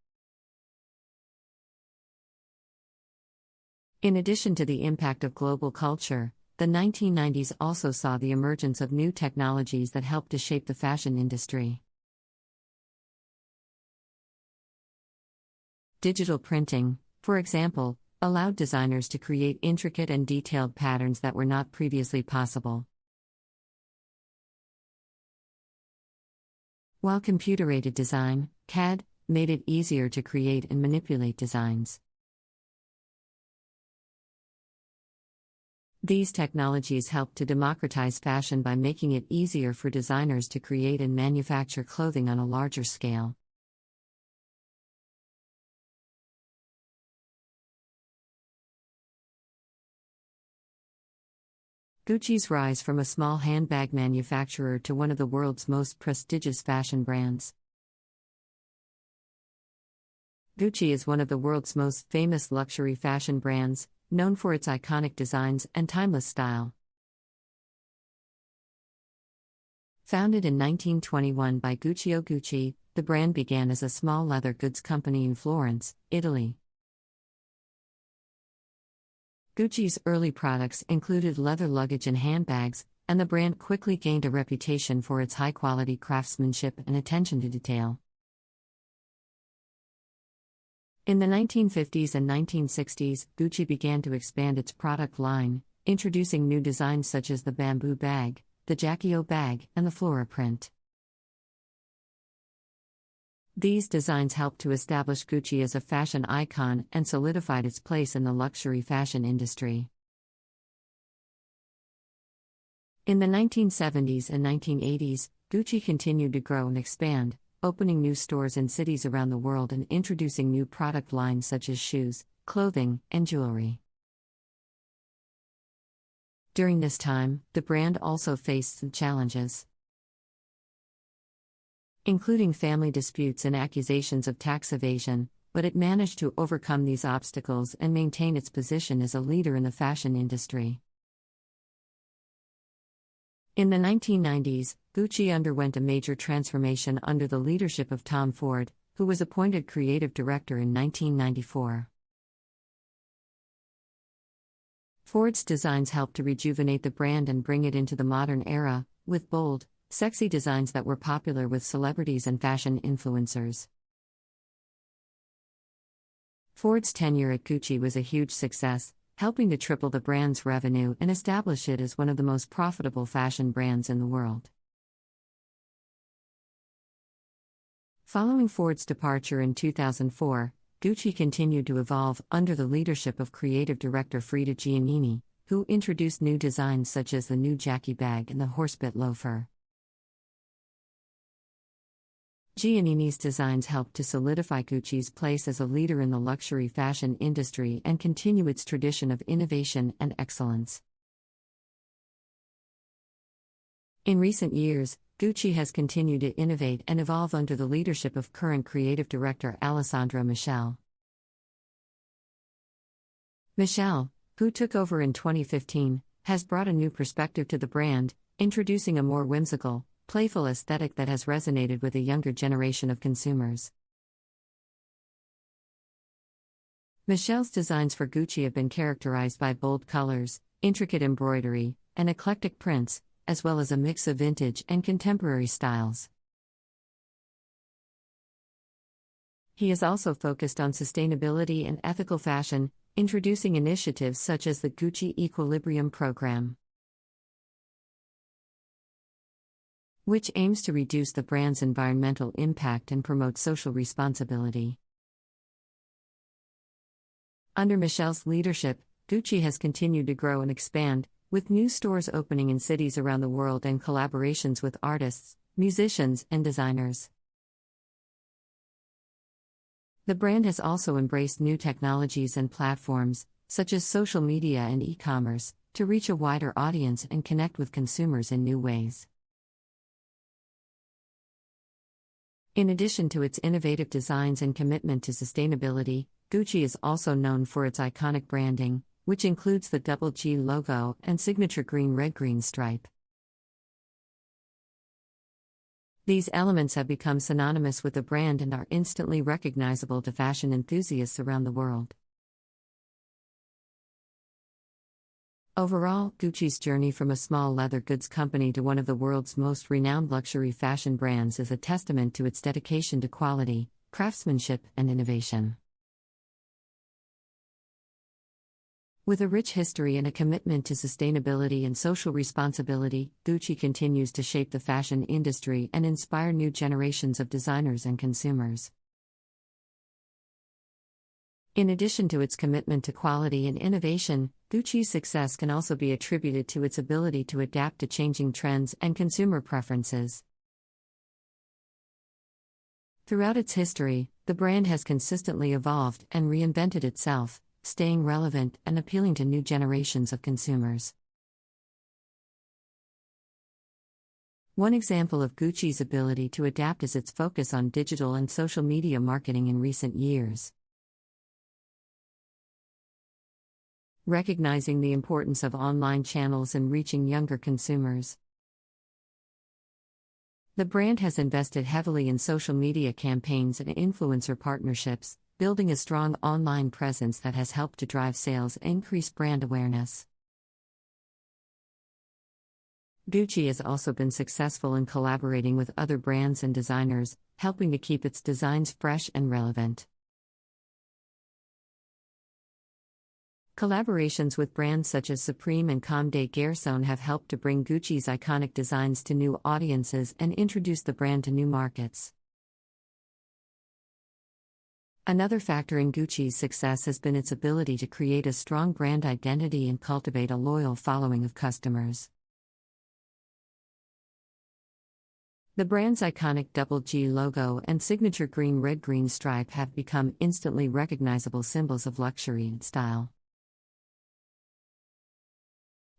In addition to the impact of global culture, the 1990s also saw the emergence of new technologies that helped to shape the fashion industry. Digital printing, for example, allowed designers to create intricate and detailed patterns that were not previously possible. While computer-aided design, CAD, made it easier to create and manipulate designs. These technologies helped to democratize fashion by making it easier for designers to create and manufacture clothing on a larger scale. Gucci's rise from a small handbag manufacturer to one of the world's most prestigious fashion brands. Gucci is one of the world's most famous luxury fashion brands, known for its iconic designs and timeless style. Founded in 1921 by Guccio Gucci, the brand began as a small leather goods company in Florence, Italy. Gucci's early products included leather luggage and handbags, and the brand quickly gained a reputation for its high-quality craftsmanship and attention to detail. In the 1950s and 1960s, Gucci began to expand its product line, introducing new designs such as the bamboo bag, the Jacquio bag, and the Flora print. These designs helped to establish Gucci as a fashion icon and solidified its place in the luxury fashion industry. In the 1970s and 1980s, Gucci continued to grow and expand, opening new stores in cities around the world and introducing new product lines such as shoes, clothing, and jewelry. During this time, the brand also faced some challenges, including family disputes and accusations of tax evasion, but it managed to overcome these obstacles and maintain its position as a leader in the fashion industry. In the 1990s, Gucci underwent a major transformation under the leadership of Tom Ford, who was appointed creative director in 1994. Ford's designs helped to rejuvenate the brand and bring it into the modern era, with bold, sexy designs that were popular with celebrities and fashion influencers. Ford's tenure at Gucci was a huge success, helping to triple the brand's revenue and establish it as one of the most profitable fashion brands in the world. Following Ford's departure in 2004, Gucci continued to evolve under the leadership of creative director Frida Giannini, who introduced new designs such as the new Jackie bag and the horsebit loafer. Giannini's designs helped to solidify Gucci's place as a leader in the luxury fashion industry and continue its tradition of innovation and excellence. In recent years, Gucci has continued to innovate and evolve under the leadership of current creative director Alessandro Michele. Michele, who took over in 2015, has brought a new perspective to the brand, introducing a more whimsical, playful aesthetic that has resonated with a younger generation of consumers. Michele's designs for Gucci have been characterized by bold colors, intricate embroidery, and eclectic prints, as well as a mix of vintage and contemporary styles. He is also focused on sustainability and ethical fashion, introducing initiatives such as the Gucci Equilibrium program, which aims to reduce the brand's environmental impact and promote social responsibility. Under Michel's leadership, Gucci has continued to grow and expand, with new stores opening in cities around the world and collaborations with artists, musicians, and designers. The brand has also embraced new technologies and platforms, such as social media and e-commerce, to reach a wider audience and connect with consumers in new ways. In addition to its innovative designs and commitment to sustainability, Gucci is also known for its iconic branding, which includes the double G logo and signature green-red-green stripe. These elements have become synonymous with the brand and are instantly recognizable to fashion enthusiasts around the world. Overall, Gucci's journey from a small leather goods company to one of the world's most renowned luxury fashion brands is a testament to its dedication to quality, craftsmanship, and innovation. With a rich history and a commitment to sustainability and social responsibility, Gucci continues to shape the fashion industry and inspire new generations of designers and consumers. In addition to its commitment to quality and innovation, Gucci's success can also be attributed to its ability to adapt to changing trends and consumer preferences. Throughout its history, the brand has consistently evolved and reinvented itself, staying relevant and appealing to new generations of consumers. One example of Gucci's ability to adapt is its focus on digital and social media marketing in recent years. Recognizing the importance of online channels and reaching younger consumers, the brand has invested heavily in social media campaigns and influencer partnerships, building a strong online presence that has helped to drive sales and increase brand awareness. Gucci has also been successful in collaborating with other brands and designers, helping to keep its designs fresh and relevant. Collaborations with brands such as Supreme and Comme des Garçons have helped to bring Gucci's iconic designs to new audiences and introduce the brand to new markets. Another factor in Gucci's success has been its ability to create a strong brand identity and cultivate a loyal following of customers. The brand's iconic double G logo and signature green-red-green stripe have become instantly recognizable symbols of luxury and style.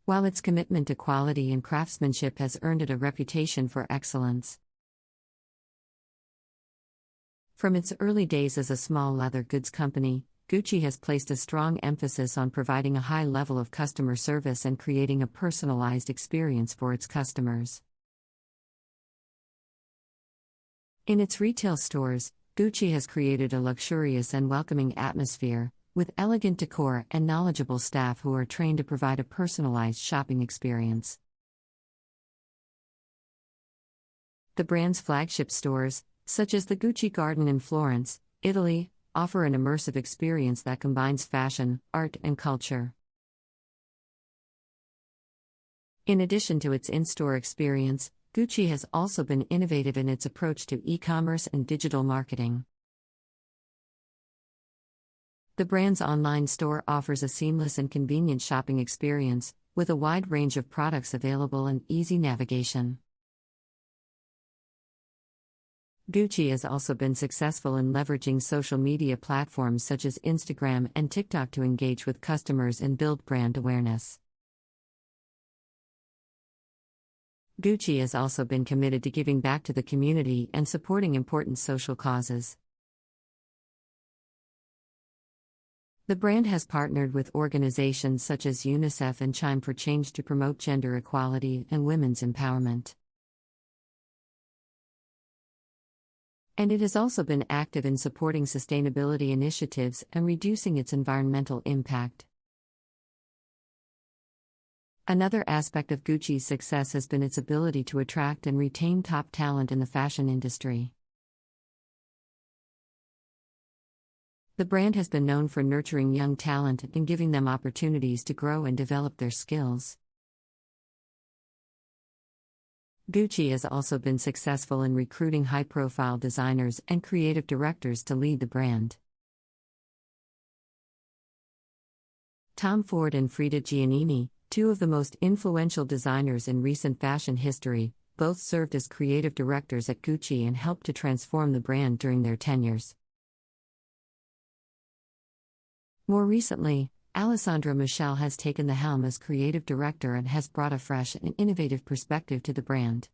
While its commitment to quality and craftsmanship has earned it a reputation for excellence. From its early days as a small leather goods company, Gucci has placed a strong emphasis on providing a high level of customer service and creating a personalized experience for its customers. In its retail stores, Gucci has created a luxurious and welcoming atmosphere, with elegant decor and knowledgeable staff who are trained to provide a personalized shopping experience. The brand's flagship stores, such as the Gucci Garden in Florence, Italy, offer an immersive experience that combines fashion, art, and culture. In addition to its in-store experience, Gucci has also been innovative in its approach to e-commerce and digital marketing. The brand's online store offers a seamless and convenient shopping experience, with a wide range of products available and easy navigation. Gucci has also been successful in leveraging social media platforms such as Instagram and TikTok to engage with customers and build brand awareness. Gucci has also been committed to giving back to the community and supporting important social causes. The brand has partnered with organizations such as UNICEF and Chime for Change to promote gender equality and women's empowerment. And it has also been active in supporting sustainability initiatives and reducing its environmental impact. Another aspect of Gucci's success has been its ability to attract and retain top talent in the fashion industry. The brand has been known for nurturing young talent and giving them opportunities to grow and develop their skills. Gucci has also been successful in recruiting high-profile designers and creative directors to lead the brand. Tom Ford and Frida Giannini, two of the most influential designers in recent fashion history, both served as creative directors at Gucci and helped to transform the brand during their tenures. More recently, Alessandro Michele has taken the helm as creative director and has brought a fresh and innovative perspective to the brand.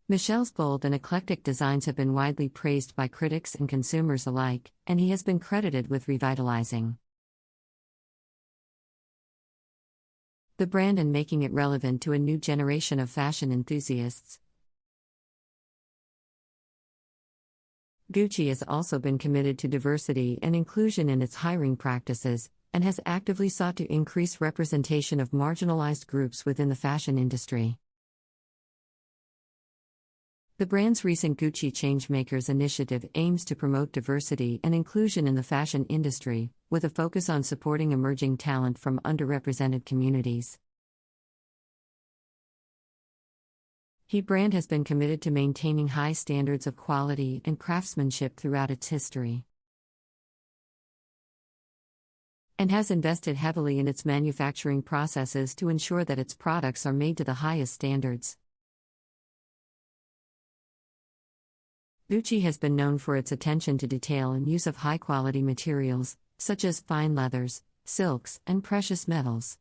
Michele's bold and eclectic designs have been widely praised by critics and consumers alike, and he has been credited with revitalizing the brand and making it relevant to a new generation of fashion enthusiasts. Gucci has also been committed to diversity and inclusion in its hiring practices, and has actively sought to increase representation of marginalized groups within the fashion industry. The brand's recent Gucci Changemakers initiative aims to promote diversity and inclusion in the fashion industry, with a focus on supporting emerging talent from underrepresented communities. The brand has been committed to maintaining high standards of quality and craftsmanship throughout its history, and has invested heavily in its manufacturing processes to ensure that its products are made to the highest standards. Gucci has been known for its attention to detail and use of high-quality materials, such as fine leathers, silks, and precious metals.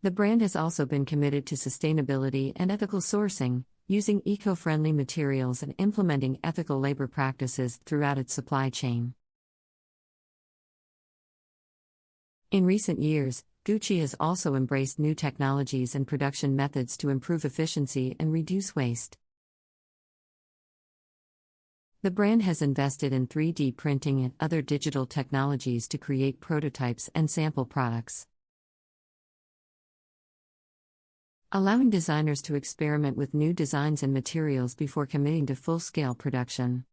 The brand has also been committed to sustainability and ethical sourcing, using eco-friendly materials and implementing ethical labor practices throughout its supply chain. In recent years, Gucci has also embraced new technologies and production methods to improve efficiency and reduce waste. The brand has invested in 3D printing and other digital technologies to create prototypes and sample products, allowing designers to experiment with new designs and materials before committing to full-scale production.